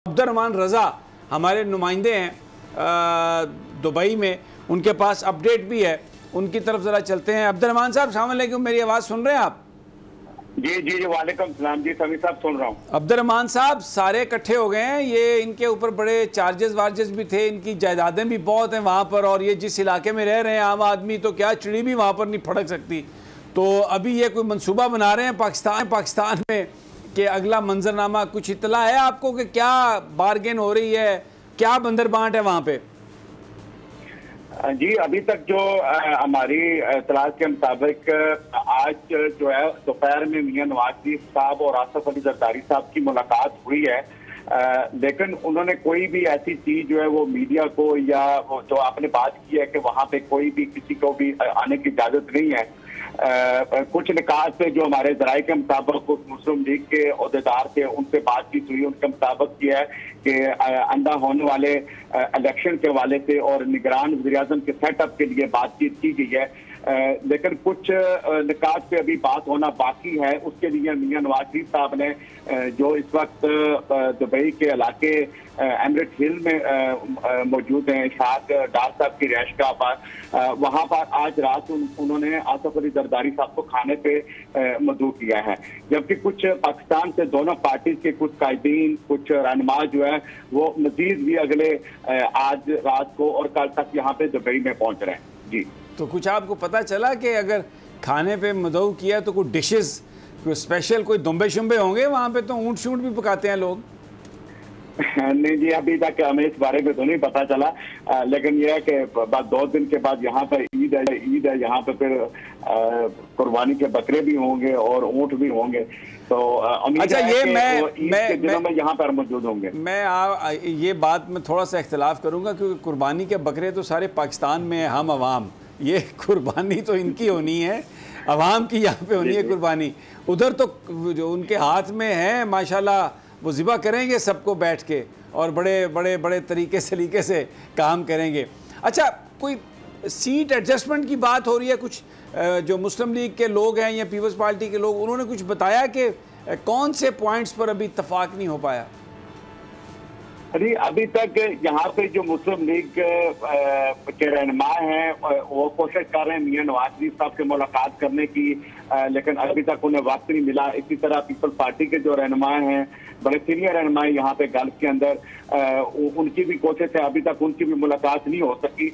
Abdurrahman रज़ा हमारे नुमाइंदे हैं दुबई में, उनके पास अपडेट भी है, उनकी तरफ ज़रा चलते हैं। अब्दुर्रहमान साहब अस्सलाम वालेकुम, मेरी आवाज़ सुन रहे हैं आप? जी जी वालेकुम सलाम जी, सभी साहब सुन रहा हूँ। अब्दुर्रहमान साहब सारे इकट्ठे हो गए हैं, ये इनके ऊपर बड़े चार्जेस वार्जेस भी थे, इनकी जायदादें भी बहुत हैं वहाँ पर, और ये जिस इलाके में रह रहे हैं आम आदमी, तो क्या चिड़ी भी वहाँ पर नहीं फड़क सकती। तो अभी ये कोई मंसूबा बना रहे हैं पाकिस्तान में कि अगला मंजरनामा, कुछ इतला है आपको कि क्या बारगेन हो रही है, क्या बंदरबांट है वहाँ पे? जी अभी तक जो हमारी इतलात के मुताबिक आज जो है दोपहर में मियां नवाज शरीफ साहब और आसफ अली जरदारी साहब की मुलाकात हुई है, लेकिन उन्होंने कोई भी ऐसी चीज जो है वो मीडिया को या जो आपने बात की है कि वहाँ पे कोई भी किसी को भी आने की इजाजत नहीं है। कुछ निकात पे जो हमारे जराये के मुताबिक कुछ मुस्लिम लीग के अहदेदार थे उनसे बातचीत हुई, उनके मुताबिक किया है कि आइंदा होने वाले इलेक्शन के हवाले से और निगरान वज़ीर-ए-आज़म के सेटअप के लिए बातचीत की गई है, लेकिन कुछ निकात पे अभी बात होना बाकी है। उसके लिए मियां नवाज शरीफ साहब ने जो इस वक्त दुबई के इलाके एमरेट हिल में मौजूद हैं, शाद डार साहब की रिहाइशगाह पर, वहाँ पर आज रात उन्होंने आसफ अली जरदारी साहब को खाने पे मदऊ किया है, जबकि कुछ पाकिस्तान से दोनों पार्टी के कुछ कायदीन, कुछ रहनुमा जो है वो मजीद भी अगले आज रात को और कल तक यहाँ पे दुबई में पहुँच रहे हैं। जी तो कुछ आपको पता चला कि अगर खाने पे मदऊ किया तो कुछ डिशेस, कोई स्पेशल, कोई दुम्बे शुम्बे होंगे वहाँ पे? तो ऊँट शूट भी पकाते हैं लोग। नहीं जी अभी तक हमें इस बारे में तो नहीं पता चला, लेकिन यह है कि बाद 2 दिन के बाद यहाँ पर ईद है, यहाँ पर फिर कुर्बानी के बकरे भी होंगे और ऊँट भी होंगे, तो अच्छा ये मैं यहाँ पर मौजूद होंगे। ये बात में थोड़ा सा इख्तिलाफ करूँगा, क्योंकि कुर्बानी के बकरे तो सारे पाकिस्तान में हम अवाम, ये कुर्बानी तो इनकी होनी है, अवाम की यहाँ पे होनी है कुर्बानी। उधर तो जो उनके हाथ में है माशाल्लाह, वो ज़िबा करेंगे सबको बैठ के और बड़े बड़े बड़े तरीके सलीके से काम करेंगे। अच्छा, कोई सीट एडजस्टमेंट की बात हो रही है? कुछ जो मुस्लिम लीग के लोग हैं या पीपल्स पार्टी के लोग, उन्होंने कुछ बताया कि कौन से पॉइंट्स पर अभी इत्तफाक नहीं हो पाया? अभी अभी तक यहाँ पे जो मुस्लिम लीग के रहनुमा हैं वो कोशिश कर रहे हैं मियां नवाज शरीफ साहब से मुलाकात करने की, लेकिन अभी तक उन्हें वक्त नहीं मिला। इसी तरह पीपल्स पार्टी के जो रहनुमा हैं, बड़े सीनियर रहनुमा यहाँ पे गल्फ के अंदर, उनकी भी कोशिश है, अभी तक उनकी भी मुलाकात नहीं हो सकी,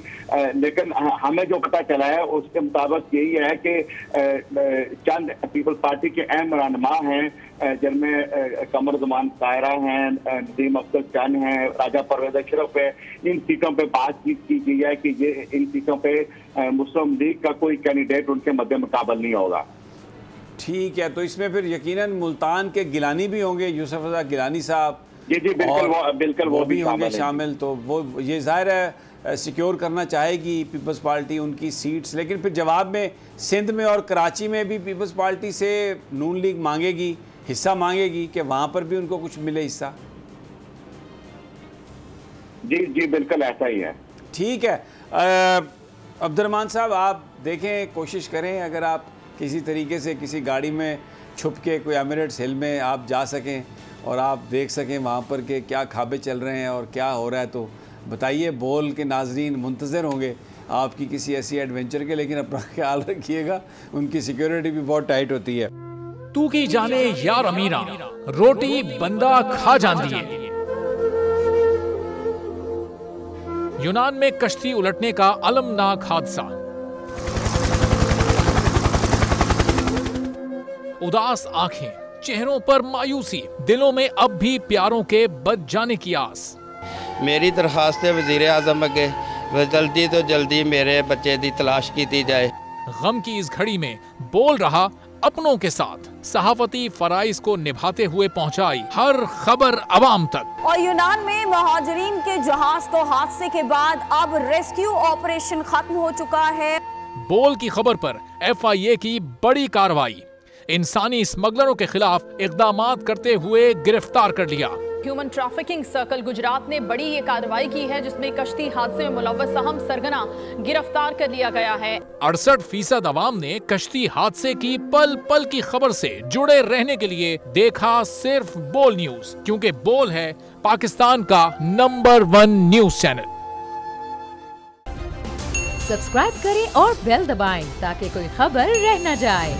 लेकिन हमें जो पता चला है उसके मुताबिक यही है कि चंद पीपल्स पार्टी के अहम रहनुमा हैं, जिनमें कमर ज़मान कायरा हैं, नदीम अफजल चंद हैं, राजा परवेज अशरफ है। इन सीटों पे बातचीत की गई है कि ये इन सीटों पे मुस्लिम लीग का कोई कैंडिडेट उनके मद्दे मुकाबल नहीं होगा। ठीक है, तो इसमें फिर यकीनन मुल्तान के गिलानी भी होंगे, यूसुफ रज़ा गिलानी साहब। जी जी बिल्कुल वो भी होंगे शामिल। तो वो ये ज़ाहिर है सिक्योर करना चाहेगी पीपल्स पार्टी उनकी सीट्स, लेकिन फिर जवाब में सिंध में और कराची में भी पीपल्स पार्टी से नून लीग मांगेगी, हिस्सा मांगेगी कि वहाँ पर भी उनको कुछ मिले हिस्सा। जी जी बिल्कुल ऐसा ही है। ठीक है अब्दुर्रहमान साहब, आप देखें, कोशिश करें अगर आप किसी तरीके से किसी गाड़ी में छुप के कोई एमिरेट्स हिल में आप जा सकें और आप देख सकें वहाँ पर के क्या खाबे चल रहे हैं और क्या हो रहा है, तो बताइए। बोल के नाजरीन मुंतज़र होंगे आपकी किसी ऐसी एडवेंचर के, लेकिन अपना ख्याल रखिएगा, उनकी सिक्योरिटी भी बहुत टाइट होती है। तू की जाने यार अमीरा, रोटी बंदा खा जाती है। यूनान में कश्ती उलटने का अलमनाक हादसा। उदास आंखें, चेहरों पर मायूसी, दिलों में अब भी प्यारों के बच जाने की आस। मेरी दरखास्त है वज़ीर-ए-आज़म अगे, जल्दी तो जल्दी मेरे बच्चे की तलाश की जाए। गम की इस घड़ी में बोल रहा अपनों के साथ, सहाफती फराइज को निभाते हुए पहुंचाई हर खबर अवाम तक। और यूनान में मुहाजिरीन के जहाज को हादसे के बाद अब रेस्क्यू ऑपरेशन खत्म हो चुका है। बोल की खबर पर FIA की बड़ी कार्रवाई, इंसानी स्मगलरों के खिलाफ इक़दामात करते हुए गिरफ्तार कर लिया। ह्यूमन ट्रैफिकिंग सर्कल गुजरात ने बड़ी ये कार्रवाई की है, जिसमें कश्ती हादसे में मुलव्वस अहम सरगना गिरफ्तार कर लिया गया है। 68% अवाम ने कश्ती हादसे की पल पल की खबर से जुड़े रहने के लिए देखा सिर्फ बोल न्यूज, क्योंकि बोल है पाकिस्तान का नंबर 1 न्यूज चैनल। सब्सक्राइब करें और बेल दबाएं ताकि कोई खबर रह न जाए।